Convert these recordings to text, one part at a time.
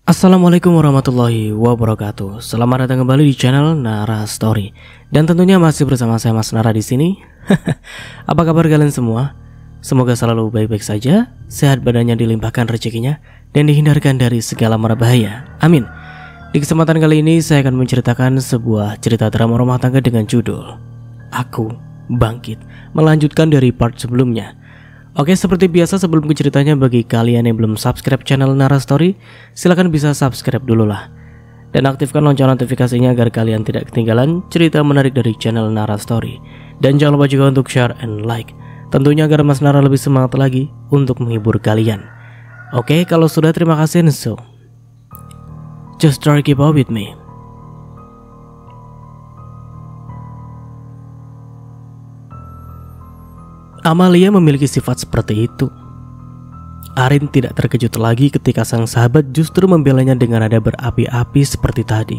Assalamualaikum warahmatullahi wabarakatuh. Selamat datang kembali di channel Nara Story. Dan tentunya masih bersama saya Mas Nara di sini. Apa kabar kalian semua? Semoga selalu baik-baik saja, sehat badannya dilimpahkan rezekinya, dan dihindarkan dari segala mara bahaya. Amin. Di kesempatan kali ini saya akan menceritakan sebuah cerita drama rumah tangga dengan judul Aku Bangkit, melanjutkan dari part sebelumnya. Oke, seperti biasa sebelum ke ceritanya, bagi kalian yang belum subscribe channel Nara Story, silahkan bisa subscribe dulu lah. Dan aktifkan lonceng notifikasinya agar kalian tidak ketinggalan cerita menarik dari channel Nara Story. Dan jangan lupa juga untuk share and like, tentunya agar Mas Nara lebih semangat lagi untuk menghibur kalian. Oke, kalau sudah terima kasih. So, just try keep up with me. Amalia memiliki sifat seperti itu. Arin tidak terkejut lagi ketika sang sahabat justru membelanya dengan nada berapi-api seperti tadi.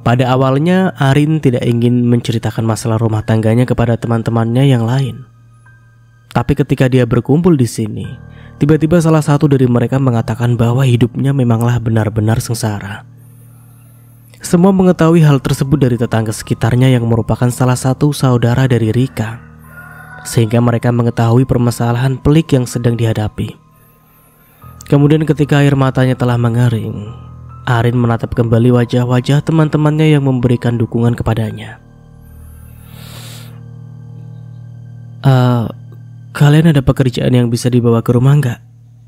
Pada awalnya Arin tidak ingin menceritakan masalah rumah tangganya kepada teman-temannya yang lain. Tapi ketika dia berkumpul di sini, tiba-tiba salah satu dari mereka mengatakan bahwa hidupnya memanglah benar-benar sengsara. Semua mengetahui hal tersebut dari tetangga sekitarnya yang merupakan salah satu saudara dari Rika, sehingga mereka mengetahui permasalahan pelik yang sedang dihadapi. Kemudian ketika air matanya telah mengering, Arin menatap kembali wajah-wajah teman-temannya yang memberikan dukungan kepadanya. Kalian ada pekerjaan yang bisa dibawa ke rumah nggak?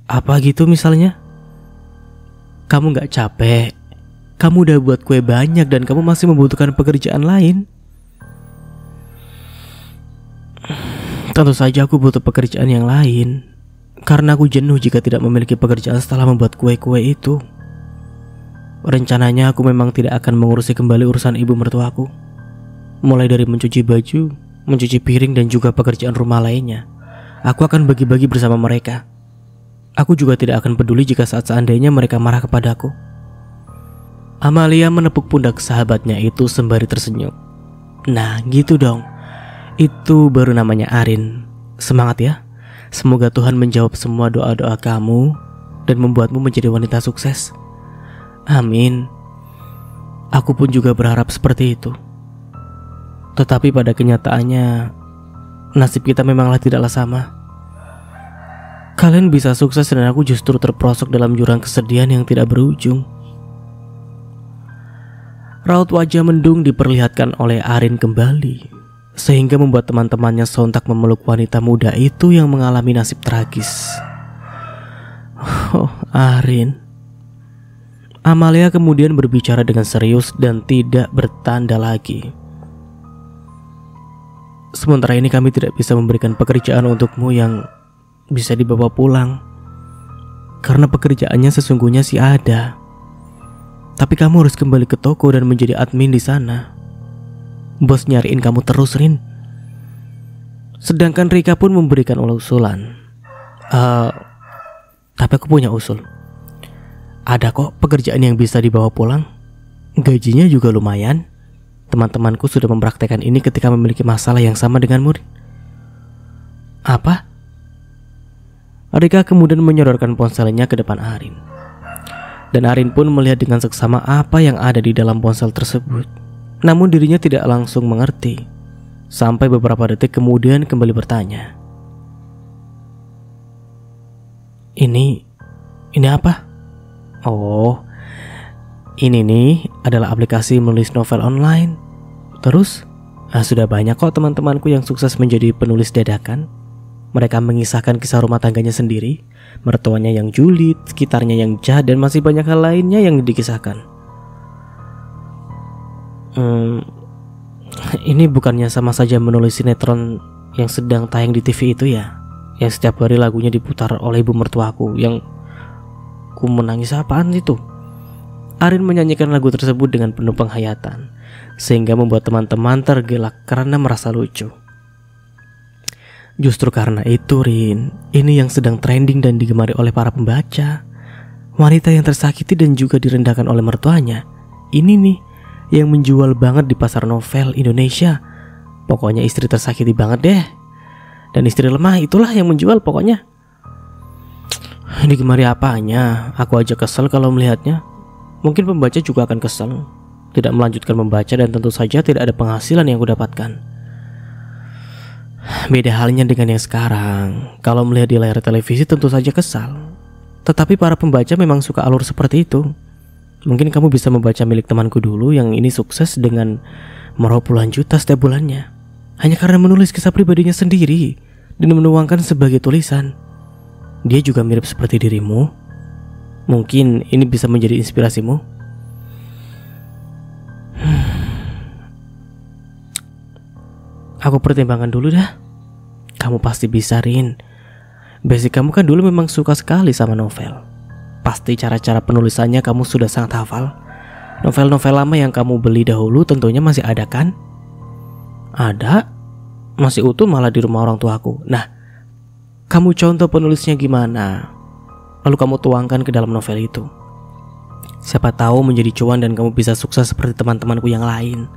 Apa gitu misalnya? Kamu nggak capek? Kamu udah buat kue banyak dan kamu masih membutuhkan pekerjaan lain? Tentu saja aku butuh pekerjaan yang lain, karena aku jenuh jika tidak memiliki pekerjaan setelah membuat kue-kue itu. Rencananya aku memang tidak akan mengurusi kembali urusan ibu mertuaku, mulai dari mencuci baju, mencuci piring, dan juga pekerjaan rumah lainnya. Aku akan bagi-bagi bersama mereka. Aku juga tidak akan peduli jika seandainya mereka marah kepadaku. Amalia menepuk pundak sahabatnya itu sembari tersenyum. Nah gitu dong, itu baru namanya Arin. Semangat ya. Semoga Tuhan menjawab semua doa-doa kamu dan membuatmu menjadi wanita sukses. Amin. Aku pun juga berharap seperti itu. Tetapi pada kenyataannya, nasib kita memanglah tidaklah sama. Kalian bisa sukses dan aku justru terperosok dalam jurang kesedihan yang tidak berujung. Raut wajah mendung diperlihatkan oleh Arin kembali, sehingga membuat teman-temannya sontak memeluk wanita muda itu yang mengalami nasib tragis. Oh, Arin. Amalia kemudian berbicara dengan serius dan tidak bertanda lagi. Sementara ini kami tidak bisa memberikan pekerjaan untukmu yang bisa dibawa pulang, karena pekerjaannya sesungguhnya sih ada. Tapi kamu harus kembali ke toko dan menjadi admin di sana. Bos nyariin kamu terus, Rin. Sedangkan Rika pun memberikan usulan. Tapi aku punya usul. Ada kok pekerjaan yang bisa dibawa pulang. Gajinya juga lumayan. Teman-temanku sudah mempraktekkan ini ketika memiliki masalah yang sama denganmu. Apa? Rika kemudian menyodorkan ponselnya ke depan Arin. Dan Arin pun melihat dengan seksama apa yang ada di dalam ponsel tersebut. Namun dirinya tidak langsung mengerti, sampai beberapa detik kemudian kembali bertanya. Ini apa? Oh, ini nih adalah aplikasi menulis novel online. Terus, sudah banyak kok teman-temanku yang sukses menjadi penulis dadakan. Mereka mengisahkan kisah rumah tangganya sendiri, mertuanya yang julid, sekitarnya yang jahat, dan masih banyak hal lainnya yang dikisahkan. Ini bukannya sama saja menulis sinetron yang sedang tayang di TV itu ya? Yang setiap hari lagunya diputar oleh ibu mertuaku, yang ku menangis apaan itu? Arin menyanyikan lagu tersebut dengan penuh penghayatan, sehingga membuat teman-teman tergelak karena merasa lucu. Justru karena itu, Rin, ini yang sedang trending dan digemari oleh para pembaca. Wanita yang tersakiti dan juga direndahkan oleh mertuanya. Ini nih yang menjual banget di pasar novel Indonesia. Pokoknya istri tersakiti banget deh. Dan istri lemah itulah yang menjual pokoknya. Digemari apanya? Aku aja kesel kalau melihatnya. Mungkin pembaca juga akan kesel, tidak melanjutkan membaca, dan tentu saja tidak ada penghasilan yang aku dapatkan. Beda halnya dengan yang sekarang. Kalau melihat di layar televisi tentu saja kesal. Tetapi para pembaca memang suka alur seperti itu. Mungkin kamu bisa membaca milik temanku dulu yang ini sukses dengan meraup puluhan juta setiap bulannya, hanya karena menulis kisah pribadinya sendiri dan menuangkan sebagai tulisan. Dia juga mirip seperti dirimu. Mungkin ini bisa menjadi inspirasimu. Aku pertimbangkan dulu dah. Kamu pasti bisa, Rin. Basic kamu kan dulu memang suka sekali sama novel. Pasti cara-cara penulisannya kamu sudah sangat hafal. Novel-novel lama yang kamu beli dahulu tentunya masih ada kan? Ada. Masih utuh malah di rumah orang tuaku. Nah, kamu contoh penulisnya gimana, lalu kamu tuangkan ke dalam novel itu. Siapa tahu menjadi cuan dan kamu bisa sukses seperti teman-temanku yang lain.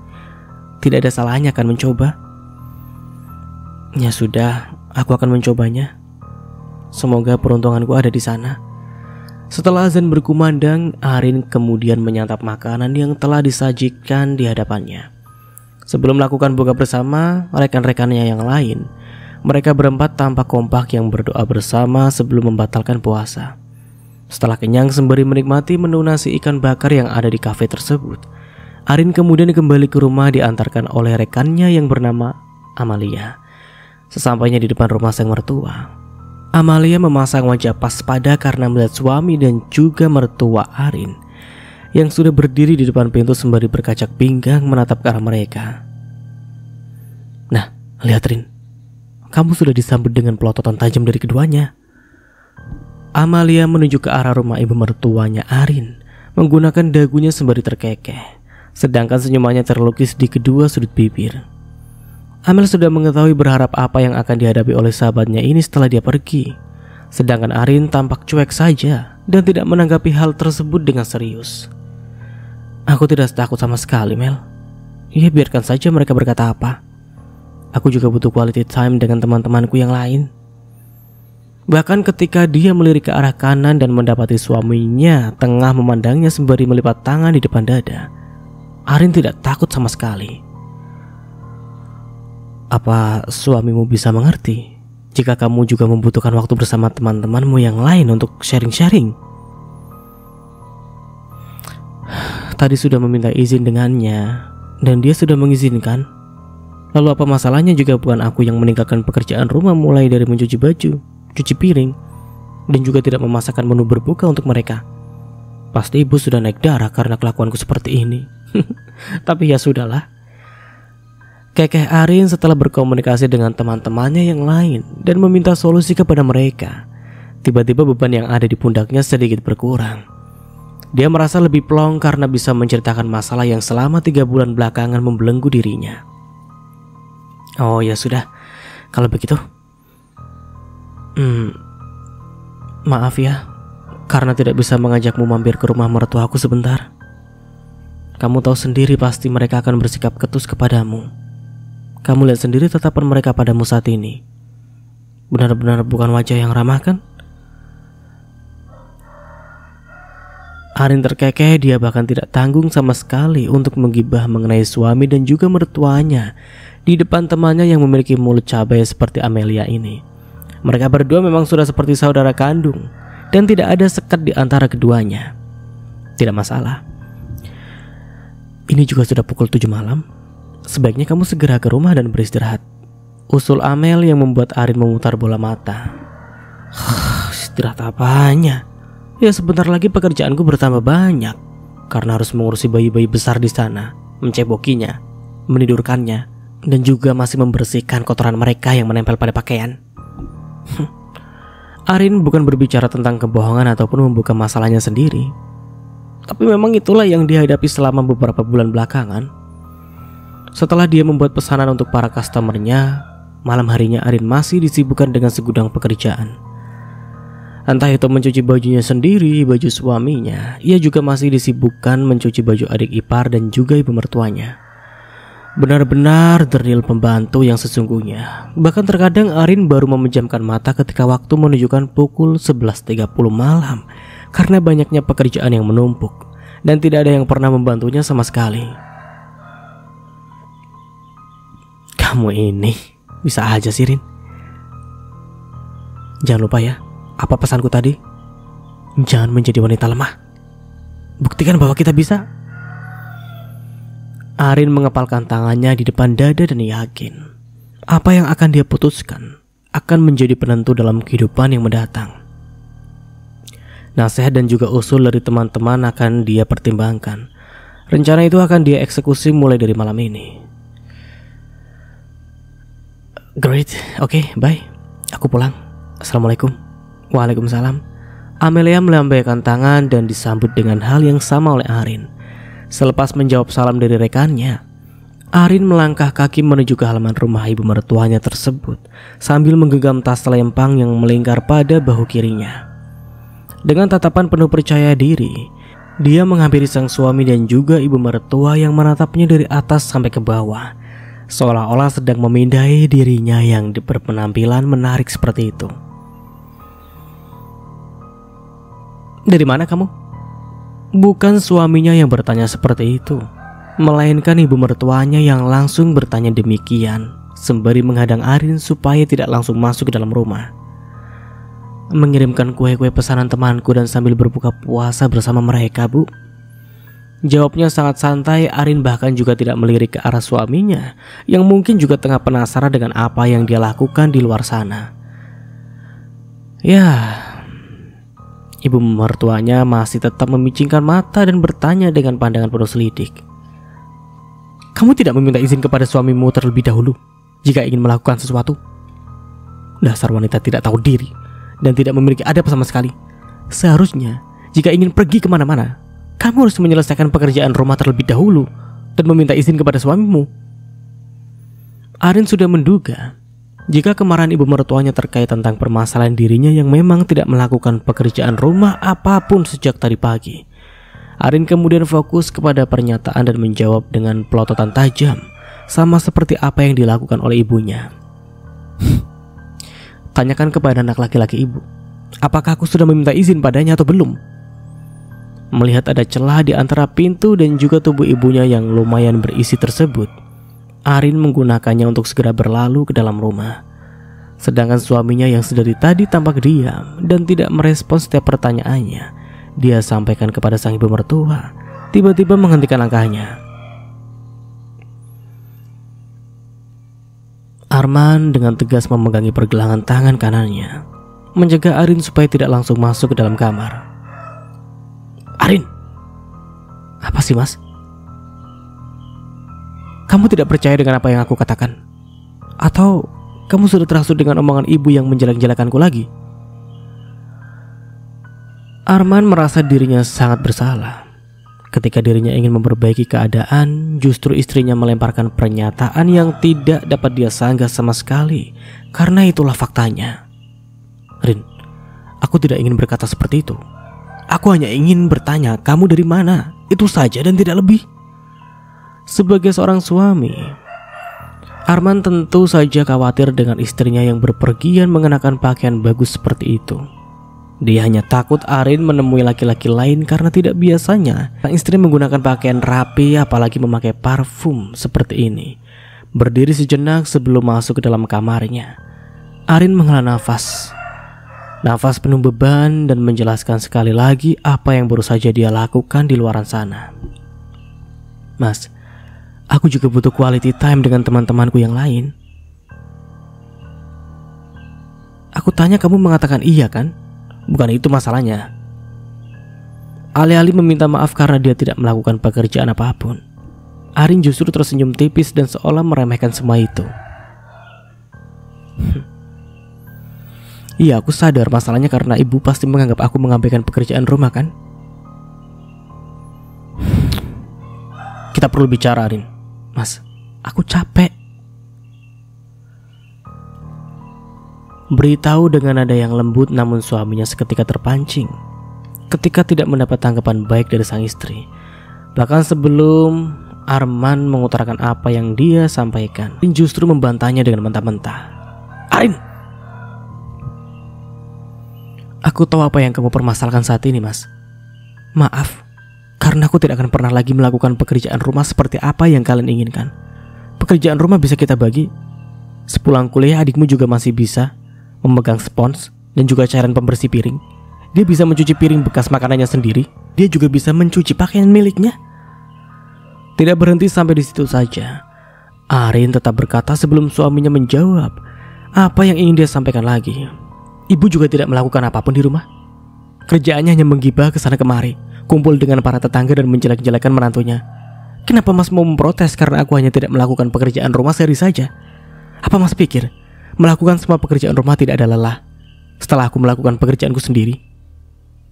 Tidak ada salahnya kan mencoba. Ya sudah, aku akan mencobanya. Semoga peruntunganku ada di sana. Setelah azan berkumandang, Arin kemudian menyantap makanan yang telah disajikan di hadapannya. Sebelum melakukan buka bersama rekan-rekannya yang lain, mereka berempat tampak kompak yang berdoa bersama sebelum membatalkan puasa. Setelah kenyang sembari menikmati menu nasi ikan bakar yang ada di kafe tersebut, Arin kemudian kembali ke rumah diantarkan oleh rekannya yang bernama Amalia. Sesampainya di depan rumah sang mertua, Amalia memasang wajah waspada karena melihat suami dan juga mertua Arin yang sudah berdiri di depan pintu sembari berkacak pinggang menatap ke arah mereka. Nah, lihat Rin, kamu sudah disambut dengan pelototan tajam dari keduanya. Amalia menuju ke arah rumah ibu mertuanya Arin, menggunakan dagunya sembari terkekeh, sedangkan senyumannya terlukis di kedua sudut bibir. Amel sudah mengetahui berharap apa yang akan dihadapi oleh sahabatnya ini setelah dia pergi. Sedangkan Arin tampak cuek saja dan tidak menanggapi hal tersebut dengan serius. Aku tidak takut sama sekali, Mel. Ya biarkan saja mereka berkata apa. Aku juga butuh quality time dengan teman-temanku yang lain. Bahkan ketika dia melirik ke arah kanan dan mendapati suaminya tengah memandangnya sembari melipat tangan di depan dada, Arin tidak takut sama sekali. Apa suamimu bisa mengerti jika kamu juga membutuhkan waktu bersama teman-temanmu yang lain untuk sharing-sharing? Tadi sudah meminta izin dengannya dan dia sudah mengizinkan. Lalu apa masalahnya jika bukan aku yang meninggalkan pekerjaan rumah mulai dari mencuci baju, cuci piring, dan juga tidak memasakkan menu berbuka untuk mereka? Pasti ibu sudah naik darah karena kelakuanku seperti ini. Tapi ya sudahlah. Kekeh Arin setelah berkomunikasi dengan teman-temannya yang lain dan meminta solusi kepada mereka. Tiba-tiba beban yang ada di pundaknya sedikit berkurang. Dia merasa lebih plong karena bisa menceritakan masalah yang selama 3 bulan belakangan membelenggu dirinya. Oh ya sudah, kalau begitu maaf ya, karena tidak bisa mengajakmu mampir ke rumah mertuaku sebentar. Kamu tahu sendiri pasti mereka akan bersikap ketus kepadamu. Kamu lihat sendiri tatapan mereka padamu saat ini. Benar-benar bukan wajah yang ramah kan? Arin terkekeh, dia bahkan tidak tanggung sama sekali untuk menggibah mengenai suami dan juga mertuanya di depan temannya yang memiliki mulut cabai seperti Amelia ini. Mereka berdua memang sudah seperti saudara kandung dan tidak ada sekat di antara keduanya. Tidak masalah. Ini juga sudah pukul 7 malam. Sebaiknya kamu segera ke rumah dan beristirahat, usul Amel yang membuat Arin memutar bola mata. Istirahat apanya? Ya sebentar lagi pekerjaanku bertambah banyak karena harus mengurusi bayi-bayi besar di sana, mencebokinya, menidurkannya, dan juga masih membersihkan kotoran mereka yang menempel pada pakaian. Arin bukan berbicara tentang kebohongan ataupun membuka masalahnya sendiri, tapi memang itulah yang dihadapi selama beberapa bulan belakangan. Setelah dia membuat pesanan untuk para customernya, malam harinya Arin masih disibukkan dengan segudang pekerjaan. Entah itu mencuci bajunya sendiri, baju suaminya, ia juga masih disibukkan mencuci baju adik ipar dan juga ibu mertuanya. Benar-benar the real pembantu yang sesungguhnya. Bahkan terkadang Arin baru memejamkan mata ketika waktu menunjukkan pukul 11.30 malam karena banyaknya pekerjaan yang menumpuk dan tidak ada yang pernah membantunya sama sekali. Kamu ini bisa aja sih, Rin. Jangan lupa ya, apa pesanku tadi? Jangan menjadi wanita lemah. Buktikan bahwa kita bisa. Arin mengepalkan tangannya di depan dada dan yakin apa yang akan dia putuskan akan menjadi penentu dalam kehidupan yang mendatang. Nasihat dan juga usul dari teman-teman akan dia pertimbangkan. Rencana itu akan dia eksekusi mulai dari malam ini. Great, oke, bye. Aku pulang. Assalamualaikum. Waalaikumsalam. Amelia melambaikan tangan dan disambut dengan hal yang sama oleh Arin. Selepas menjawab salam dari rekannya, Arin melangkah kaki menuju ke halaman rumah ibu mertuanya tersebut sambil menggenggam tas selempang yang melingkar pada bahu kirinya. Dengan tatapan penuh percaya diri, dia menghampiri sang suami dan juga ibu mertua yang menatapnya dari atas sampai ke bawah, seolah-olah sedang memindai dirinya yang berpenampilan menarik seperti itu. Dari mana kamu? Bukan suaminya yang bertanya seperti itu, melainkan ibu mertuanya yang langsung bertanya demikian, sembari menghadang Arin supaya tidak langsung masuk ke dalam rumah. Mengirimkan kue-kue pesanan temanku dan sambil berbuka puasa bersama mereka, Bu. Jawabnya sangat santai. Arin bahkan juga tidak melirik ke arah suaminya, yang mungkin juga tengah penasaran dengan apa yang dia lakukan di luar sana. Ya, ibu mertuanya masih tetap memicingkan mata dan bertanya dengan pandangan penuh selidik. Kamu tidak meminta izin kepada suamimu terlebih dahulu jika ingin melakukan sesuatu? Dasar wanita tidak tahu diri dan tidak memiliki adab sama sekali. Seharusnya jika ingin pergi kemana-mana, kamu harus menyelesaikan pekerjaan rumah terlebih dahulu dan meminta izin kepada suamimu. Arin sudah menduga jika kemarahan ibu mertuanya terkait tentang permasalahan dirinya yang memang tidak melakukan pekerjaan rumah apapun sejak tadi pagi. Arin kemudian fokus kepada pernyataan dan menjawab dengan pelototan tajam, sama seperti apa yang dilakukan oleh ibunya. Tanyakan kepada anak laki-laki ibu, apakah aku sudah meminta izin padanya atau belum? Melihat ada celah di antara pintu dan juga tubuh ibunya yang lumayan berisi tersebut, Arin menggunakannya untuk segera berlalu ke dalam rumah. Sedangkan suaminya yang sedari tadi tampak diam dan tidak merespons setiap pertanyaannya, dia sampaikan kepada sang ibu mertua, tiba-tiba menghentikan langkahnya. Arman dengan tegas memegangi pergelangan tangan kanannya, menjaga Arin supaya tidak langsung masuk ke dalam kamar. Arin, apa sih, Mas? Kamu tidak percaya dengan apa yang aku katakan? Atau kamu sudah terhasut dengan omongan ibu yang menjelek-jelekanku lagi? Arman merasa dirinya sangat bersalah. Ketika dirinya ingin memperbaiki keadaan, justru istrinya melemparkan pernyataan yang tidak dapat dia sanggah sama sekali. Karena itulah faktanya. Rin, aku tidak ingin berkata seperti itu. Aku hanya ingin bertanya, kamu dari mana? Itu saja dan tidak lebih. Sebagai seorang suami, Arman tentu saja khawatir dengan istrinya yang berpergian mengenakan pakaian bagus seperti itu. Dia hanya takut Arin menemui laki-laki lain karena tidak biasanya sang istri menggunakan pakaian rapi, apalagi memakai parfum seperti ini. Berdiri sejenak sebelum masuk ke dalam kamarnya, Arin menghela nafas penuh beban dan menjelaskan sekali lagi apa yang baru saja dia lakukan di luaran sana. Mas, aku juga butuh quality time dengan teman-temanku yang lain. Aku tanya, kamu mengatakan iya kan? Bukan itu masalahnya. Alih-alih meminta maaf karena dia tidak melakukan pekerjaan apapun, Arin justru tersenyum tipis dan seolah meremehkan semua itu. Iya, aku sadar masalahnya karena ibu pasti menganggap aku mengabaikan pekerjaan rumah kan? Kita perlu bicara, Arin. Mas, aku capek. Beritahu dengan nada yang lembut, namun suaminya seketika terpancing ketika tidak mendapat tanggapan baik dari sang istri. Bahkan sebelum Arman mengutarakan apa yang dia sampaikan dan justru membantahnya dengan mentah-mentah. Arin, aku tahu apa yang kamu permasalahkan saat ini, Mas. Maaf, karena aku tidak akan pernah lagi melakukan pekerjaan rumah seperti apa yang kalian inginkan. Pekerjaan rumah bisa kita bagi. Sepulang kuliah adikmu juga masih bisa memegang spons dan juga cairan pembersih piring. Dia bisa mencuci piring bekas makanannya sendiri. Dia juga bisa mencuci pakaian miliknya. Tidak berhenti sampai di situ saja. Arin tetap berkata sebelum suaminya menjawab apa yang ingin dia sampaikan lagi. Ibu juga tidak melakukan apapun di rumah. Kerjaannya hanya menggibah ke sana kemari, kumpul dengan para tetangga dan menjelek-jelekan menantunya. Kenapa Mas mau memprotes karena aku hanya tidak melakukan pekerjaan rumah sehari saja? Apa Mas pikir melakukan semua pekerjaan rumah tidak ada lelah setelah aku melakukan pekerjaanku sendiri?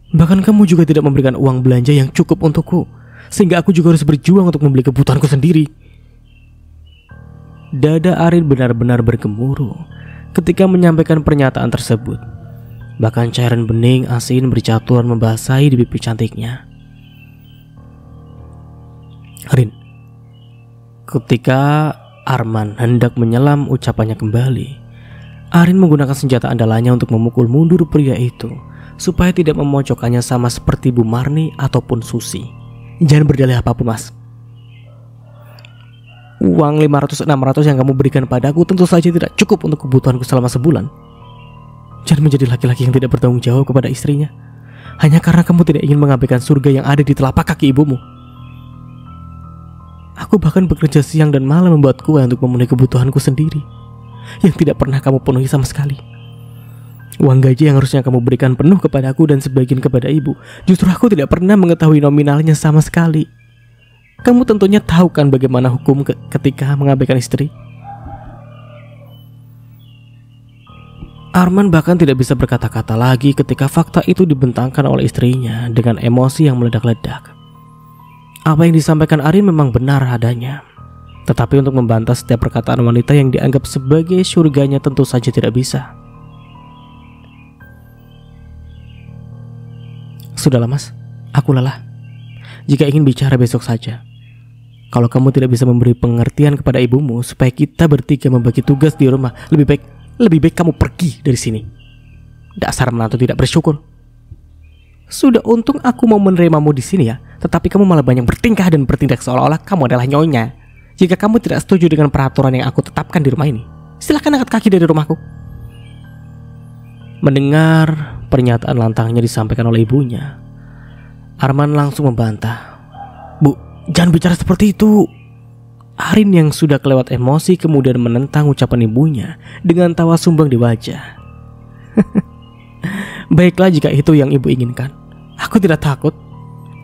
Bahkan kamu juga tidak memberikan uang belanja yang cukup untukku, sehingga aku juga harus berjuang untuk membeli kebutuhanku sendiri. Dada Arin benar-benar bergemuruh ketika menyampaikan pernyataan tersebut. Bahkan cairan bening asin bercaturan membasahi di pipi cantiknya. Arin, ketika Arman hendak menyelam ucapannya kembali, Arin menggunakan senjata andalannya untuk memukul mundur pria itu supaya tidak memojokkannya sama seperti Bu Marni ataupun Susi. Jangan berdalih apapun, Mas. Uang 500-600 yang kamu berikan padaku tentu saja tidak cukup untuk kebutuhanku selama sebulan. Jangan menjadi laki-laki yang tidak bertanggung jawab kepada istrinya hanya karena kamu tidak ingin mengabaikan surga yang ada di telapak kaki ibumu. Aku bahkan bekerja siang dan malam membuat kue untuk memenuhi kebutuhanku sendiri yang tidak pernah kamu penuhi sama sekali. Uang gaji yang harusnya kamu berikan penuh kepada aku dan sebagian kepada ibu, justru aku tidak pernah mengetahui nominalnya sama sekali. Kamu tentunya tahu kan bagaimana hukum ketika mengabaikan istri. Arman bahkan tidak bisa berkata-kata lagi ketika fakta itu dibentangkan oleh istrinya dengan emosi yang meledak-ledak. Apa yang disampaikan Arin memang benar adanya, tetapi untuk membantah setiap perkataan wanita yang dianggap sebagai surganya tentu saja tidak bisa. Sudahlah Mas, aku lelah. Jika ingin bicara besok saja. Kalau kamu tidak bisa memberi pengertian kepada ibumu supaya kita bertiga membagi tugas di rumah, lebih baik kamu pergi dari sini. Dasar menantu tidak bersyukur. Sudah untung aku mau menerimamu di sini ya, tetapi kamu malah banyak bertingkah dan bertindak seolah-olah kamu adalah nyonya. Jika kamu tidak setuju dengan peraturan yang aku tetapkan di rumah ini, silakan angkat kaki dari rumahku. Mendengar pernyataan lantangnya disampaikan oleh ibunya, Arman langsung membantah. Bu, jangan bicara seperti itu. Arin yang sudah kelewat emosi kemudian menentang ucapan ibunya dengan tawa sumbang di wajah. Baiklah jika itu yang ibu inginkan. Aku tidak takut.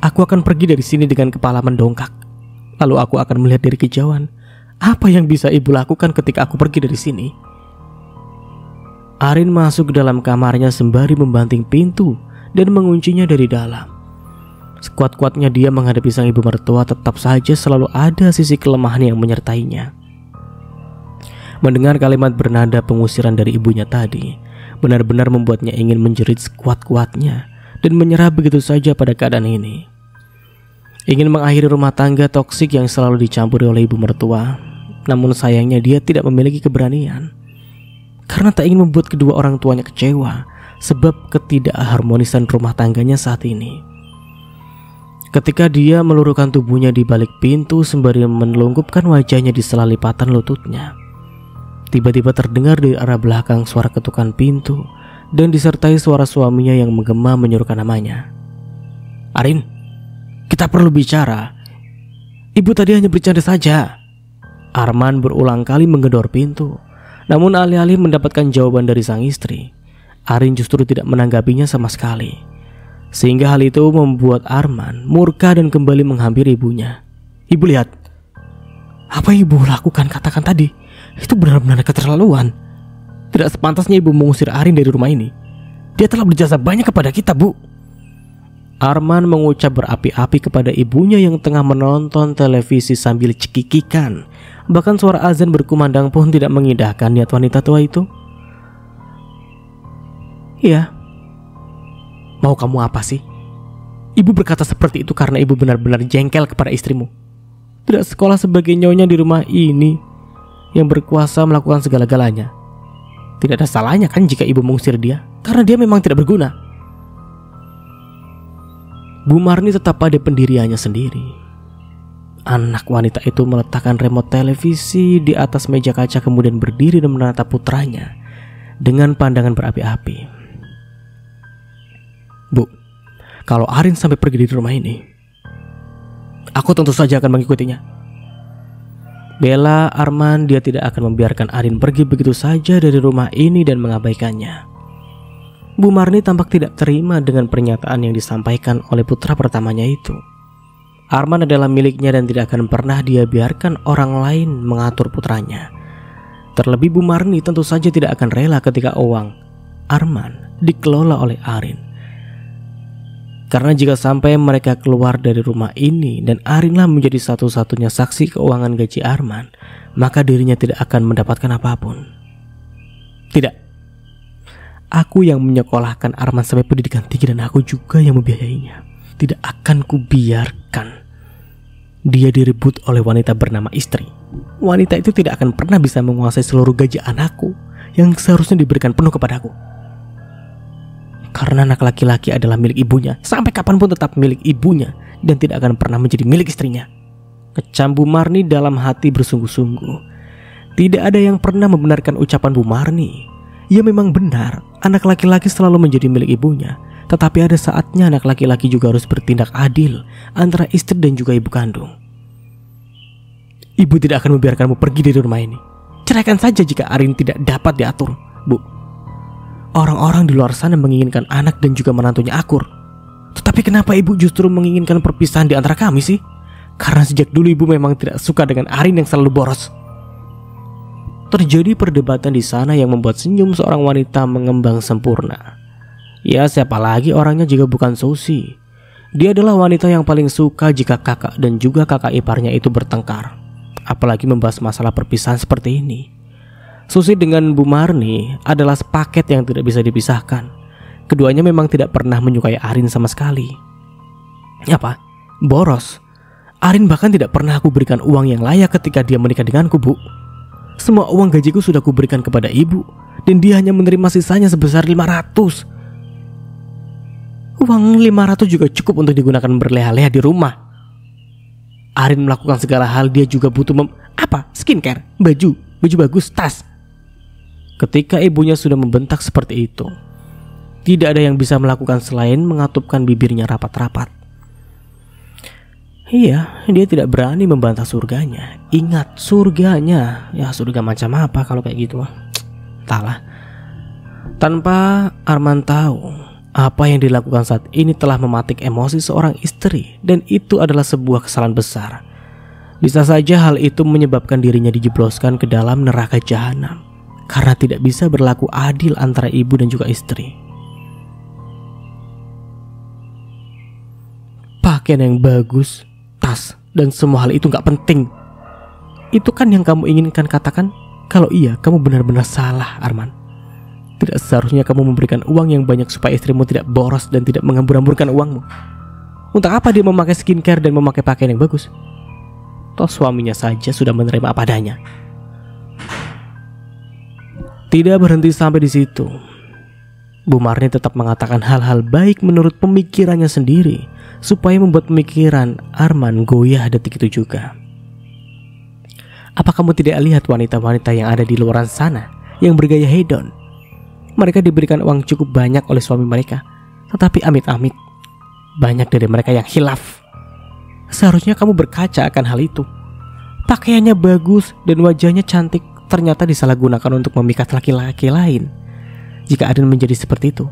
Aku akan pergi dari sini dengan kepala mendongkak. Lalu aku akan melihat dari kejauhan apa yang bisa ibu lakukan ketika aku pergi dari sini. Arin masuk ke dalam kamarnya sembari membanting pintu dan menguncinya dari dalam. Sekuat-kuatnya dia menghadapi sang ibu mertua, tetap saja selalu ada sisi kelemahan yang menyertainya. Mendengar kalimat bernada pengusiran dari ibunya tadi benar-benar membuatnya ingin menjerit sekuat-kuatnya dan menyerah begitu saja pada keadaan ini. Ingin mengakhiri rumah tangga toksik yang selalu dicampuri oleh ibu mertua, namun sayangnya dia tidak memiliki keberanian. Karena tak ingin membuat kedua orang tuanya kecewa sebab ketidakharmonisan rumah tangganya saat ini. Ketika dia meluruhkan tubuhnya di balik pintu sembari menelungkupkan wajahnya di sela lipatan lututnya, tiba-tiba terdengar dari arah belakang suara ketukan pintu dan disertai suara suaminya yang menggema menyuruhkan namanya. Arin, kita perlu bicara. Ibu tadi hanya bercanda saja. Arman berulang kali menggedor pintu. Namun alih-alih mendapatkan jawaban dari sang istri, Arin justru tidak menanggapinya sama sekali. Sehingga hal itu membuat Arman murka dan kembali menghampiri ibunya. Ibu lihat, apa yang ibu lakukan katakan tadi, itu benar-benar keterlaluan. Tidak sepantasnya ibu mengusir Arin dari rumah ini. Dia telah berjasa banyak kepada kita, Bu. Arman mengucap berapi-api kepada ibunya yang tengah menonton televisi sambil cekikikan. Bahkan suara azan berkumandang pun tidak mengindahkan niat wanita tua itu. Iya. Mau kamu apa sih? Ibu berkata seperti itu karena ibu benar-benar jengkel kepada istrimu. tidak sekolah sebagai nyonya di rumah ini yang berkuasa melakukan segala-galanya. Tidak ada salahnya kan jika ibu mengusir dia, karena dia memang tidak berguna. Bu Marni tetap pada pendiriannya sendiri. Anak wanita itu meletakkan remote televisi di atas meja kaca, kemudian berdiri dan menatap putranya dengan pandangan berapi-api. Bu, kalau Arin sampai pergi dari rumah ini, aku tentu saja akan mengikutinya. Bella Arman dia tidak akan membiarkan Arin pergi begitu saja dari rumah ini dan mengabaikannya. Bu Marni tampak tidak terima dengan pernyataan yang disampaikan oleh putra pertamanya itu. Arman adalah miliknya dan tidak akan pernah dia biarkan orang lain mengatur putranya. Terlebih Bu Marni tentu saja tidak akan rela ketika uang Arman dikelola oleh Arin. Karena jika sampai mereka keluar dari rumah ini dan Arinlah menjadi satu-satunya saksi keuangan gaji Arman, maka dirinya tidak akan mendapatkan apapun. Tidak. Aku yang menyekolahkan Arman sampai pendidikan tinggi dan aku juga yang membiayainya. Tidak akan kubiarkan dia direbut oleh wanita bernama istri. Wanita itu tidak akan pernah bisa menguasai seluruh gaji anakku yang seharusnya diberikan penuh kepadaku. Karena anak laki-laki adalah milik ibunya, sampai kapanpun tetap milik ibunya dan tidak akan pernah menjadi milik istrinya. Kecam Bu Marni dalam hati bersungguh-sungguh. Tidak ada yang pernah membenarkan ucapan Bu Marni. Ya memang benar, anak laki-laki selalu menjadi milik ibunya. Tetapi ada saatnya anak laki-laki juga harus bertindak adil antara istri dan juga ibu kandung. Ibu tidak akan membiarkanmu pergi dari rumah ini. Ceraikan saja jika Arin tidak dapat diatur, Bu. Orang-orang di luar sana menginginkan anak dan juga menantunya akur. Tetapi kenapa ibu justru menginginkan perpisahan di antara kami sih? Karena sejak dulu ibu memang tidak suka dengan Arin yang selalu boros. Terjadi perdebatan di sana yang membuat senyum seorang wanita mengembang sempurna. Ya siapa lagi orangnya jika bukan Susi. Dia adalah wanita yang paling suka jika kakak dan juga kakak iparnya itu bertengkar. Apalagi membahas masalah perpisahan seperti ini. Susi dengan Bu Marni adalah sepaket yang tidak bisa dipisahkan. Keduanya memang tidak pernah menyukai Arin sama sekali. Apa? Boros. Arin bahkan tidak pernah aku berikan uang yang layak ketika dia menikah denganku, Bu. Semua uang gajiku sudah kuberikan kepada ibu, dan dia hanya menerima sisanya sebesar 500. Uang 500 juga cukup untuk digunakan berleha-leha di rumah. Arin melakukan segala hal, dia juga butuh skincare, baju bagus, tas. Ketika ibunya sudah membentak seperti itu, tidak ada yang bisa melakukan selain mengatupkan bibirnya rapat-rapat. Iya, dia tidak berani membantah surganya. Ingat, surganya. Ya surga macam apa kalau kayak gitu? Entahlah. Tanpa Arman tahu, apa yang dilakukan saat ini telah mematik emosi seorang istri, dan itu adalah sebuah kesalahan besar. Bisa saja hal itu menyebabkan dirinya dijebloskan ke dalam neraka jahanam karena tidak bisa berlaku adil antara ibu dan juga istri. Pakaian yang bagus, tas, dan semua hal itu gak penting. Itu kan yang kamu inginkan, katakan. Kalau iya, kamu benar-benar salah, Arman. Tidak seharusnya kamu memberikan uang yang banyak supaya istrimu tidak boros dan tidak menghambur-hamburkan uangmu. Untuk apa dia memakai skincare dan memakai pakaian yang bagus? Toh suaminya saja sudah menerima apa adanya. Tidak berhenti sampai di situ. Bu Marni tetap mengatakan hal-hal baik menurut pemikirannya sendiri, supaya membuat pemikiran Arman goyah detik itu juga. Apa kamu tidak lihat wanita-wanita yang ada di luar sana yang bergaya hedon? Mereka diberikan uang cukup banyak oleh suami mereka, tetapi amit-amit banyak dari mereka yang khilaf. Seharusnya kamu berkaca akan hal itu. Pakaiannya bagus dan wajahnya cantik, ternyata disalahgunakan untuk memikat laki-laki lain. Jika Aden menjadi seperti itu,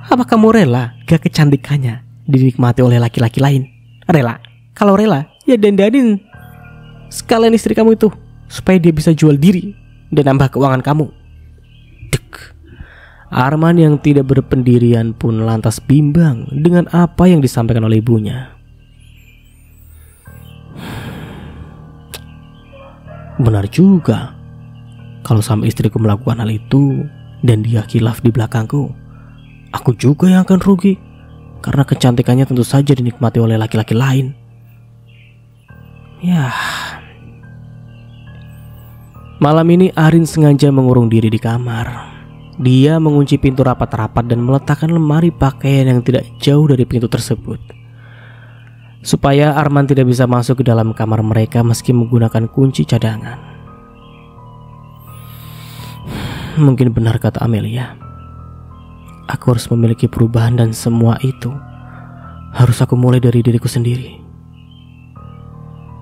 apa kamu rela gak kecantikannya dinikmati oleh laki-laki lain? Rela? Kalau rela, ya dandanin sekalian istri kamu itu, supaya dia bisa jual diri dan nambah keuangan kamu. Dek. Arman yang tidak berpendirian pun lantas bimbang dengan apa yang disampaikan oleh ibunya. Benar juga. Kalau sampai istriku melakukan hal itu dan dia khilaf di belakangku, aku juga yang akan rugi, karena kecantikannya tentu saja dinikmati oleh laki-laki lain. Ya. Malam ini Arin sengaja mengurung diri di kamar. Dia mengunci pintu rapat-rapat dan meletakkan lemari pakaian yang tidak jauh dari pintu tersebut, supaya Arman tidak bisa masuk ke dalam kamar mereka meski menggunakan kunci cadangan. Mungkin benar kata Amelia. Aku harus memiliki perubahan dan semua itu harus aku mulai dari diriku sendiri.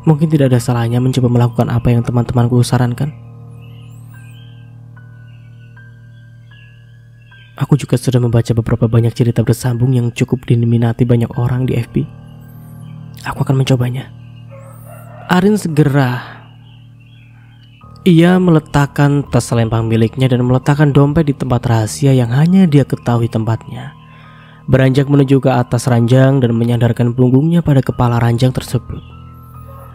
Mungkin tidak ada salahnya mencoba melakukan apa yang teman-temanku sarankan. Aku juga sudah membaca beberapa banyak cerita bersambung yang cukup diminati banyak orang di FB. Aku akan mencobanya. Arin segera. Ia meletakkan tas selempang miliknya dan meletakkan dompet di tempat rahasia yang hanya dia ketahui tempatnya. Beranjak menuju ke atas ranjang dan menyandarkan punggungnya pada kepala ranjang tersebut.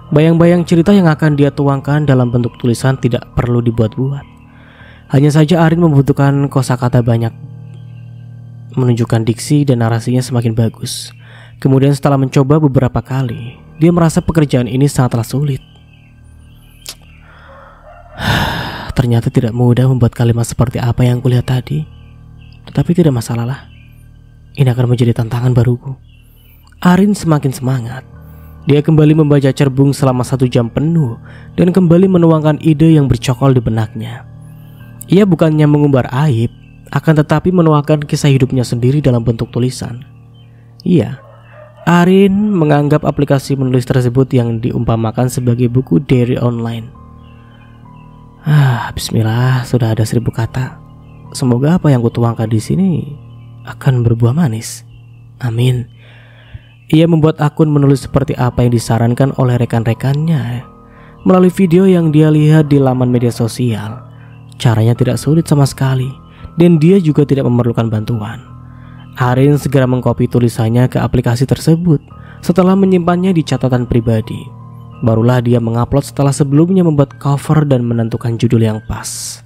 Bayang-bayang cerita yang akan dia tuangkan dalam bentuk tulisan tidak perlu dibuat-buat. Hanya saja Arin membutuhkan kosakata banyak, menunjukkan diksi dan narasinya semakin bagus. Kemudian setelah mencoba beberapa kali, dia merasa pekerjaan ini sangatlah sulit. Ternyata tidak mudah membuat kalimat seperti apa yang kulihat tadi. Tetapi tidak masalah lah. Ini akan menjadi tantangan baruku. Arin semakin semangat. Dia kembali membaca cerbung selama 1 jam penuh dan kembali menuangkan ide yang bercokol di benaknya. Ia bukannya mengumbar aib, akan tetapi menuangkan kisah hidupnya sendiri dalam bentuk tulisan. Iya, Arin menganggap aplikasi menulis tersebut yang diumpamakan sebagai buku diary online. Bismillah, sudah ada 1000 kata. Semoga apa yang kutuangkan di sini akan berbuah manis. Amin. Ia membuat akun menulis seperti apa yang disarankan oleh rekan-rekannya melalui video yang dia lihat di laman media sosial. Caranya tidak sulit sama sekali, dan dia juga tidak memerlukan bantuan. Arin segera mengcopy tulisannya ke aplikasi tersebut. Setelah menyimpannya di catatan pribadi, barulah dia mengupload setelah sebelumnya membuat cover dan menentukan judul yang pas.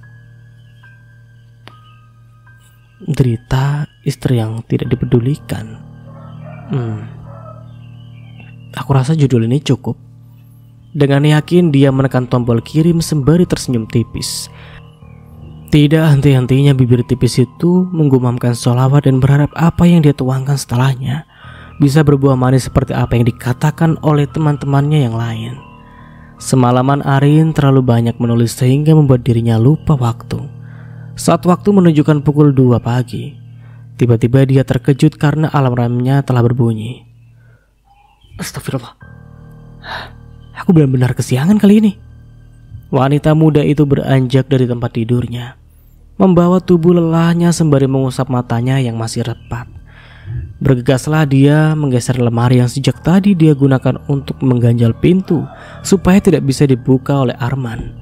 Derita istri yang tidak dipedulikan. Aku rasa judul ini cukup. Dengan yakin dia menekan tombol kirim sembari tersenyum tipis. Tidak henti-hentinya bibir tipis itu menggumamkan sholawat dan berharap apa yang dia tuangkan setelahnya bisa berbuah manis seperti apa yang dikatakan oleh teman-temannya yang lain. Semalaman Arin terlalu banyak menulis sehingga membuat dirinya lupa waktu. Saat waktu menunjukkan pukul 2 pagi, tiba-tiba dia terkejut karena alarmnya telah berbunyi. Astagfirullah, aku benar-benar kesiangan kali ini. Wanita muda itu beranjak dari tempat tidurnya, membawa tubuh lelahnya sembari mengusap matanya yang masih repat. Bergegaslah dia menggeser lemari yang sejak tadi dia gunakan untuk mengganjal pintu supaya tidak bisa dibuka oleh Arman.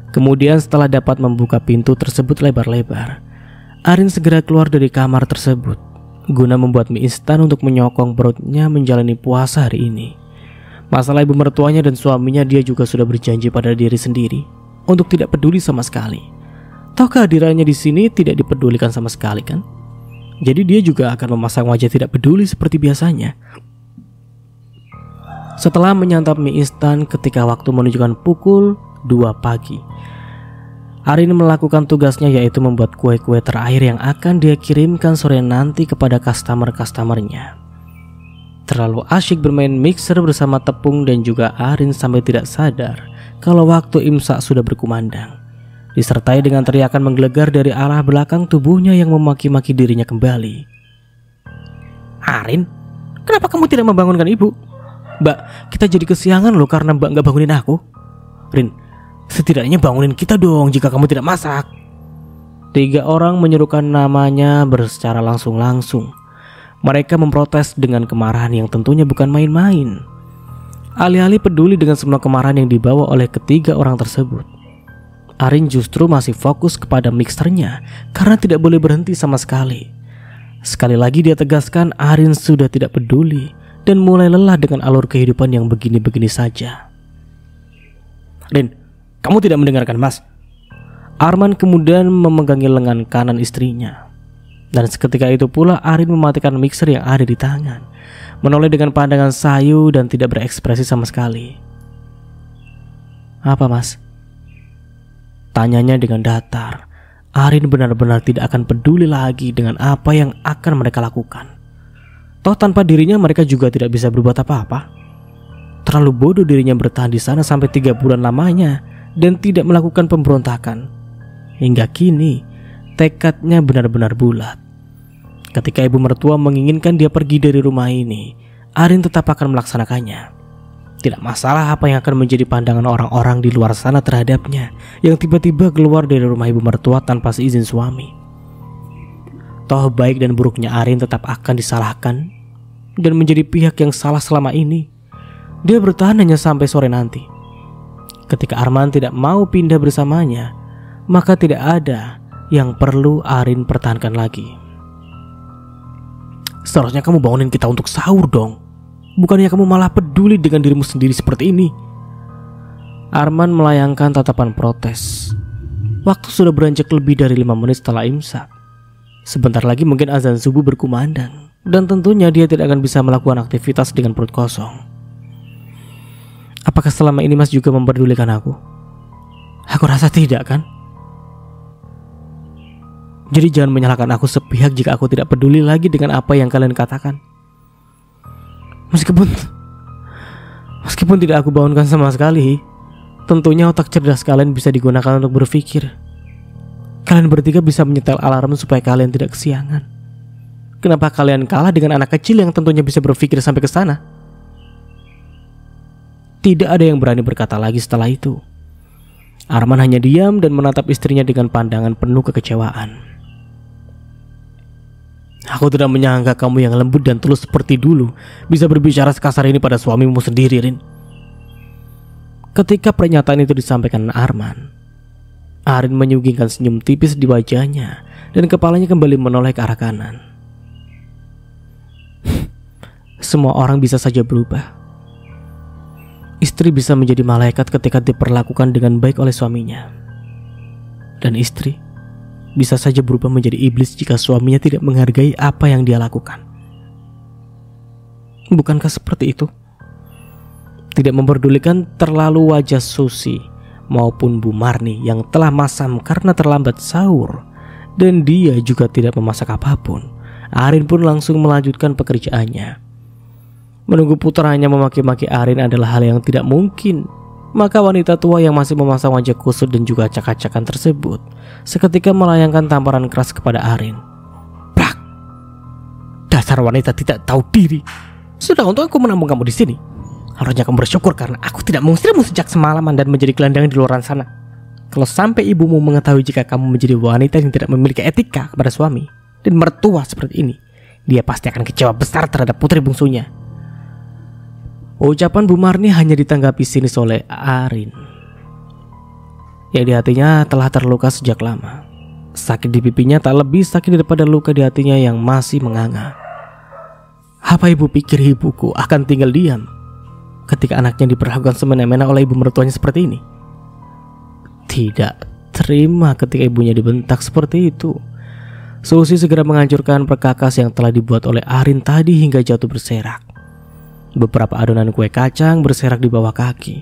Kemudian setelah dapat membuka pintu tersebut lebar-lebar, Arin segera keluar dari kamar tersebut guna membuat mie instan untuk menyokong perutnya menjalani puasa hari ini. Masalah ibu mertuanya dan suaminya dia juga sudah berjanji pada diri sendiri untuk tidak peduli sama sekali. Toh kehadirannya di sini tidak dipedulikan sama sekali kan? Jadi dia juga akan memasang wajah tidak peduli seperti biasanya. Setelah menyantap mie instan ketika waktu menunjukkan pukul 2 pagi, Arin melakukan tugasnya, yaitu membuat kue-kue terakhir yang akan dia kirimkan sore nanti kepada customer-customernya. Terlalu asyik bermain mixer bersama tepung dan juga Arin sampai tidak sadar kalau waktu imsak sudah berkumandang, disertai dengan teriakan menggelegar dari arah belakang tubuhnya yang memaki-maki dirinya kembali. Arin, kenapa kamu tidak membangunkan ibu? Mbak, kita jadi kesiangan loh karena mbak gak bangunin aku. Rin, setidaknya bangunin kita dong jika kamu tidak masak. 3 orang menyerukan namanya secara langsung-langsung. Mereka memprotes dengan kemarahan yang tentunya bukan main-main. Alih-alih peduli dengan semua kemarahan yang dibawa oleh ketiga orang tersebut, Arin justru masih fokus kepada mixernya karena tidak boleh berhenti sama sekali. Sekali lagi dia tegaskan Arin sudah tidak peduli dan mulai lelah dengan alur kehidupan yang begini-begini saja. Rin, kamu tidak mendengarkan Mas? Arman kemudian memegangi lengan kanan istrinya. Dan seketika itu pula Arin mematikan mixer yang ada di tangan, menoleh dengan pandangan sayu dan tidak berekspresi sama sekali. Apa mas? Tanyanya dengan datar. Arin benar-benar tidak akan peduli lagi dengan apa yang akan mereka lakukan. Toh tanpa dirinya mereka juga tidak bisa berbuat apa-apa. Terlalu bodoh dirinya bertahan di sana sampai 3 bulan lamanya dan tidak melakukan pemberontakan. Hingga kini tekadnya benar-benar bulat. Ketika ibu mertua menginginkan dia pergi dari rumah ini, Arin tetap akan melaksanakannya. Tidak masalah apa yang akan menjadi pandangan orang-orang di luar sana terhadapnya yang tiba-tiba keluar dari rumah ibu mertua tanpa seizin suami. Toh baik dan buruknya Arin tetap akan disalahkan dan menjadi pihak yang salah selama ini. Dia bertahan hanya sampai sore nanti. Ketika Arman tidak mau pindah bersamanya, maka tidak ada yang perlu Arin pertahankan lagi. Seharusnya kamu bangunin kita untuk sahur dong. Bukannya kamu malah peduli dengan dirimu sendiri seperti ini. Arman melayangkan tatapan protes. Waktu sudah beranjak lebih dari 5 menit setelah imsak. Sebentar lagi mungkin azan subuh berkumandang, dan tentunya dia tidak akan bisa melakukan aktivitas dengan perut kosong. Apakah selama ini Mas juga memperdulikan aku? Aku rasa tidak kan? Jadi jangan menyalahkan aku sepihak jika aku tidak peduli lagi dengan apa yang kalian katakan. Meskipun tidak aku bangunkan sama sekali, tentunya otak cerdas kalian bisa digunakan untuk berpikir. Kalian bertiga bisa menyetel alarm supaya kalian tidak kesiangan. Kenapa kalian kalah dengan anak kecil yang tentunya bisa berpikir sampai ke sana? Tidak ada yang berani berkata lagi setelah itu. Arman hanya diam dan menatap istrinya dengan pandangan penuh kekecewaan. Aku tidak menyangka kamu yang lembut dan tulus seperti dulu bisa berbicara sekasar ini pada suamimu sendiri, Rin. Ketika pernyataan itu disampaikan Arman, Arin menyugingkan senyum tipis di wajahnya dan kepalanya kembali menoleh ke arah kanan. Semua orang bisa saja berubah. Istri bisa menjadi malaikat ketika diperlakukan dengan baik oleh suaminya. Dan istri bisa saja berubah menjadi iblis jika suaminya tidak menghargai apa yang dia lakukan. Bukankah seperti itu? Tidak memperdulikan terlalu wajah Susi maupun Bu Marni yang telah masam karena terlambat sahur, dan dia juga tidak memasak apapun. Arin pun langsung melanjutkan pekerjaannya. Menunggu putranya memaki-maki Arin adalah hal yang tidak mungkin. Maka wanita tua yang masih memasang wajah kusut dan juga acak-acakan tersebut seketika melayangkan tamparan keras kepada Arin. Brak! Dasar wanita tidak tahu diri. Sudah untuk aku menampung kamu di sini. Harusnya kamu bersyukur karena aku tidak mengusirmu sejak semalaman dan menjadi gelandangan di luar sana. Kalau sampai ibumu mengetahui jika kamu menjadi wanita yang tidak memiliki etika kepada suami dan mertua seperti ini, dia pasti akan kecewa besar terhadap putri bungsunya. Ucapan Bu Marni hanya ditanggapi sinis oleh Arin, yang di hatinya telah terluka sejak lama. Sakit di pipinya tak lebih sakit daripada luka di hatinya yang masih menganga. Apa ibu pikir ibuku akan tinggal diam ketika anaknya diperlakukan semena-mena oleh ibu mertuanya seperti ini? Tidak terima ketika ibunya dibentak seperti itu. Susi segera menghancurkan perkakas yang telah dibuat oleh Arin tadi hingga jatuh berserak. Beberapa adonan kue kacang berserak di bawah kaki.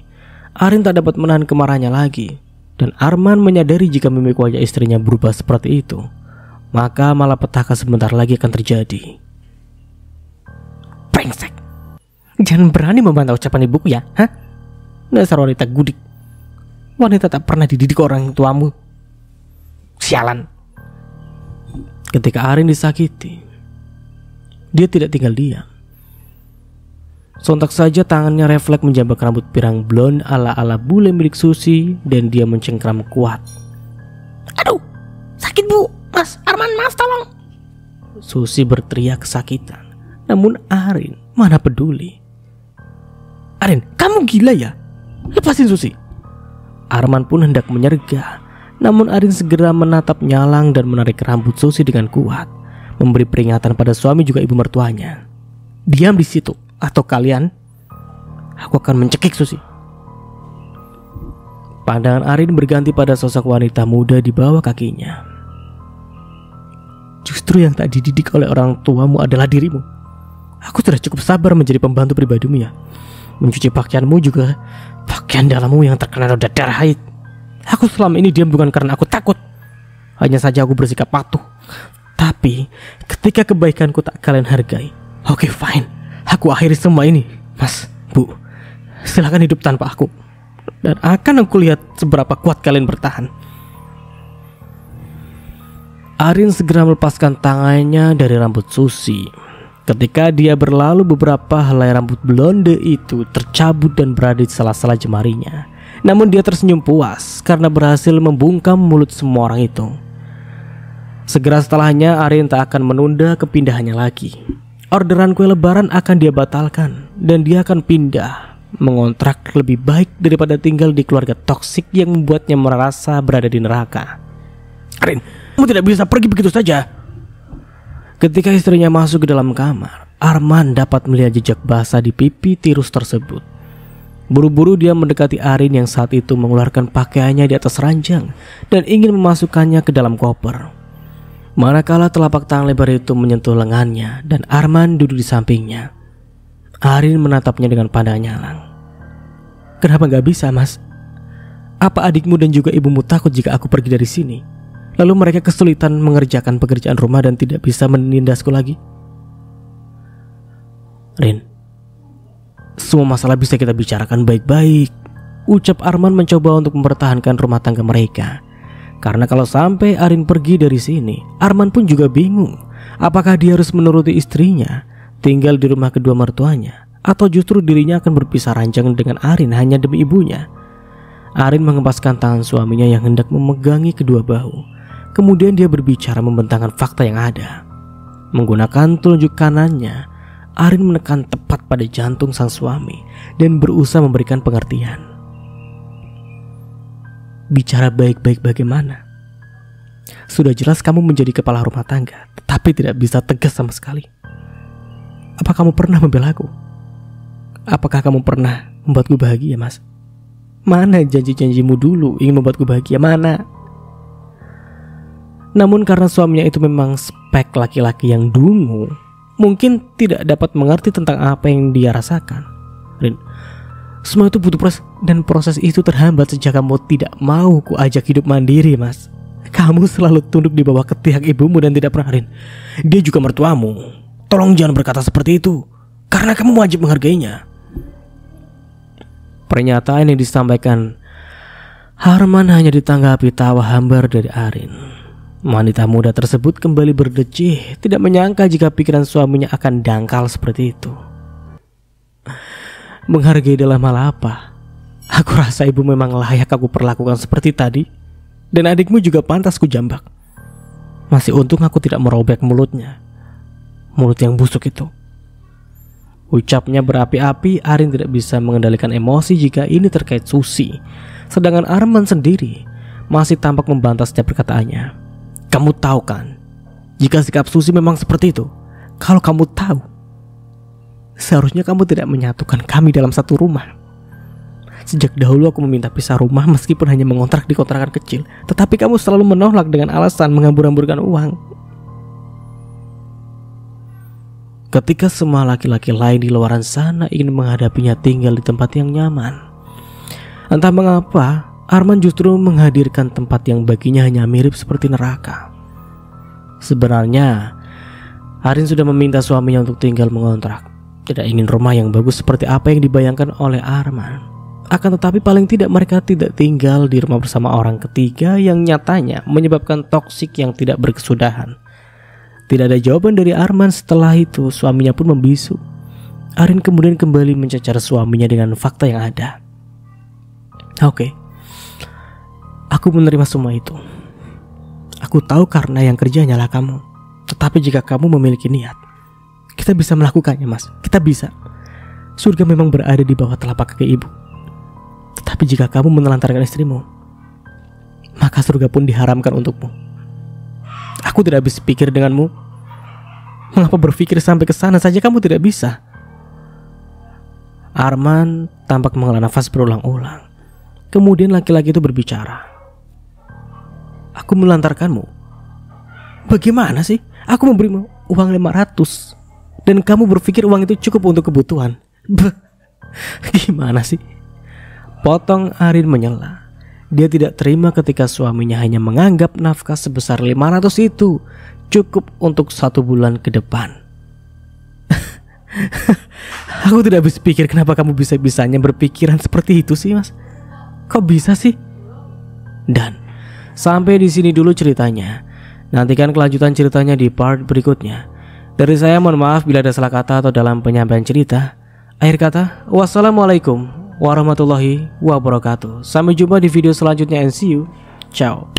Arin tak dapat menahan kemarahannya lagi, dan Arman menyadari jika mimik wajah istrinya berubah seperti itu, maka malapetaka sebentar lagi akan terjadi. Brengsek! Jangan berani membantah ucapan ibuku ya, hah? Dasar wanita gudik. Wanita tak pernah dididik orang tuamu. Sialan! Ketika Arin disakiti, dia tidak tinggal diam. Sontak saja tangannya refleks menjambak rambut pirang blond ala-ala bule milik Susi dan dia mencengkram kuat. Aduh, sakit bu, mas, Arman, mas tolong. Susi berteriak kesakitan, namun Arin mana peduli. Arin, kamu gila ya? Lepasin Susi. Arman pun hendak menyergah, namun Arin segera menatap nyalang dan menarik rambut Susi dengan kuat, memberi peringatan pada suami juga ibu mertuanya. Diam di situ, atau kalian, aku akan mencekik Susi. Pandangan Arin berganti pada sosok wanita muda di bawah kakinya. Justru yang tak dididik oleh orang tuamu adalah dirimu. Aku sudah cukup sabar menjadi pembantu pribadimu ya. Mencuci pakaianmu juga pakaian dalammu yang terkena noda darah haid. Aku selama ini diam bukan karena aku takut, hanya saja aku bersikap patuh. Tapi ketika kebaikanku tak kalian hargai, oke fine, aku akhiri semua ini. Mas, Bu, silakan hidup tanpa aku, dan akan aku lihat seberapa kuat kalian bertahan. Arin segera melepaskan tangannya dari rambut Susi. Ketika dia berlalu, beberapa helai rambut blonde itu tercabut dan berada di sela-sela jemarinya. Namun dia tersenyum puas karena berhasil membungkam mulut semua orang itu. Segera setelahnya, Arin tak akan menunda kepindahannya lagi. Orderan kue lebaran akan dia batalkan, dan dia akan pindah mengontrak lebih baik daripada tinggal di keluarga toksik yang membuatnya merasa berada di neraka. Arin, kamu tidak bisa pergi begitu saja. Ketika istrinya masuk ke dalam kamar, Arman dapat melihat jejak basah di pipi tirus tersebut. Buru-buru dia mendekati Arin yang saat itu mengeluarkan pakaiannya di atas ranjang dan ingin memasukkannya ke dalam koper. Manakala telapak tangan lebar itu menyentuh lengannya dan Arman duduk di sampingnya, Arin menatapnya dengan pandang nyalang. Kenapa gak bisa, Mas? Apa adikmu dan juga ibumu takut jika aku pergi dari sini? Lalu mereka kesulitan mengerjakan pekerjaan rumah dan tidak bisa menindasku lagi? Rin, semua masalah bisa kita bicarakan baik-baik, ucap Arman mencoba untuk mempertahankan rumah tangga mereka. Karena kalau sampai Arin pergi dari sini, Arman pun juga bingung. Apakah dia harus menuruti istrinya, tinggal di rumah kedua mertuanya, atau justru dirinya akan berpisah ranjang dengan Arin hanya demi ibunya? Arin mengempaskan tangan suaminya yang hendak memegangi kedua bahu. Kemudian dia berbicara membentangkan fakta yang ada. Menggunakan telunjuk kanannya, Arin menekan tepat pada jantung sang suami dan berusaha memberikan pengertian. Bicara baik-baik bagaimana? Sudah jelas kamu menjadi kepala rumah tangga, tetapi tidak bisa tegas sama sekali. Apa kamu pernah membela aku? Apakah kamu pernah membuatku bahagia, Mas? Mana janji-janjimu dulu ingin membuatku bahagia, mana? Namun karena suaminya itu memang spek laki-laki yang dungu, mungkin tidak dapat mengerti tentang apa yang dia rasakan. Rin, semua itu butuh proses, dan proses itu terhambat sejak kamu tidak mau ku ajak hidup mandiri, Mas. Kamu selalu tunduk di bawah ketiak ibumu dan tidak pernah, Rin. Dia juga mertuamu. Tolong jangan berkata seperti itu, karena kamu wajib menghargainya. Pernyataan yang disampaikan Arman hanya ditanggapi tawa hambar dari Arin. Wanita muda tersebut kembali berdecih, tidak menyangka jika pikiran suaminya akan dangkal seperti itu. Menghargai dalam hal apa? Aku rasa ibu memang layak aku perlakukan seperti tadi, dan adikmu juga pantas ku jambak. Masih untung aku tidak merobek mulutnya, mulut yang busuk itu. Ucapnya berapi-api. Arin tidak bisa mengendalikan emosi jika ini terkait Susi. Sedangkan Arman sendiri masih tampak membantah setiap perkataannya. Kamu tahu kan, jika sikap Susi memang seperti itu. Kalau kamu tahu, seharusnya kamu tidak menyatukan kami dalam satu rumah. Sejak dahulu aku meminta pisah rumah meskipun hanya mengontrak di kontrakan kecil, tetapi kamu selalu menolak dengan alasan menghambur-hamburkan uang. Ketika semua laki-laki lain di luaran sana ingin menghadapinya tinggal di tempat yang nyaman, entah mengapa Arman justru menghadirkan tempat yang baginya hanya mirip seperti neraka. Sebenarnya Arin sudah meminta suaminya untuk tinggal mengontrak. Tidak ingin rumah yang bagus seperti apa yang dibayangkan oleh Arman. Akan tetapi paling tidak mereka tidak tinggal di rumah bersama orang ketiga yang nyatanya menyebabkan toksik yang tidak berkesudahan. Tidak ada jawaban dari Arman. Setelah itu suaminya pun membisu. Arin kemudian kembali mencacar suaminya dengan fakta yang ada. Oke, aku menerima semua itu. Aku tahu karena yang kerja hanyalah kamu. Tetapi jika kamu memiliki niat, kita bisa melakukannya, Mas. Kita bisa. Surga memang berada di bawah telapak kaki ibu. Tetapi jika kamu menelantarkan istrimu, maka surga pun diharamkan untukmu. Aku tidak habis pikir denganmu. Mengapa berpikir sampai ke sana saja kamu tidak bisa? Arman tampak menghela nafas berulang-ulang. Kemudian laki-laki itu berbicara. Aku melantarkanmu. Bagaimana sih? Aku memberimu uang 500 dan kamu berpikir uang itu cukup untuk kebutuhan. Gimana sih? Potong Arin menyela. Dia tidak terima ketika suaminya hanya menganggap nafkah sebesar 500 itu cukup untuk 1 bulan ke depan. Aku tidak habis pikir kenapa kamu bisa-bisanya berpikiran seperti itu sih, Mas. Kok bisa sih? Dan sampai di sini dulu ceritanya. Nantikan kelanjutan ceritanya di part berikutnya. Dari saya mohon maaf bila ada salah kata atau dalam penyampaian cerita. Akhir kata, wassalamualaikum warahmatullahi wabarakatuh. Sampai jumpa di video selanjutnya and see you. Ciao.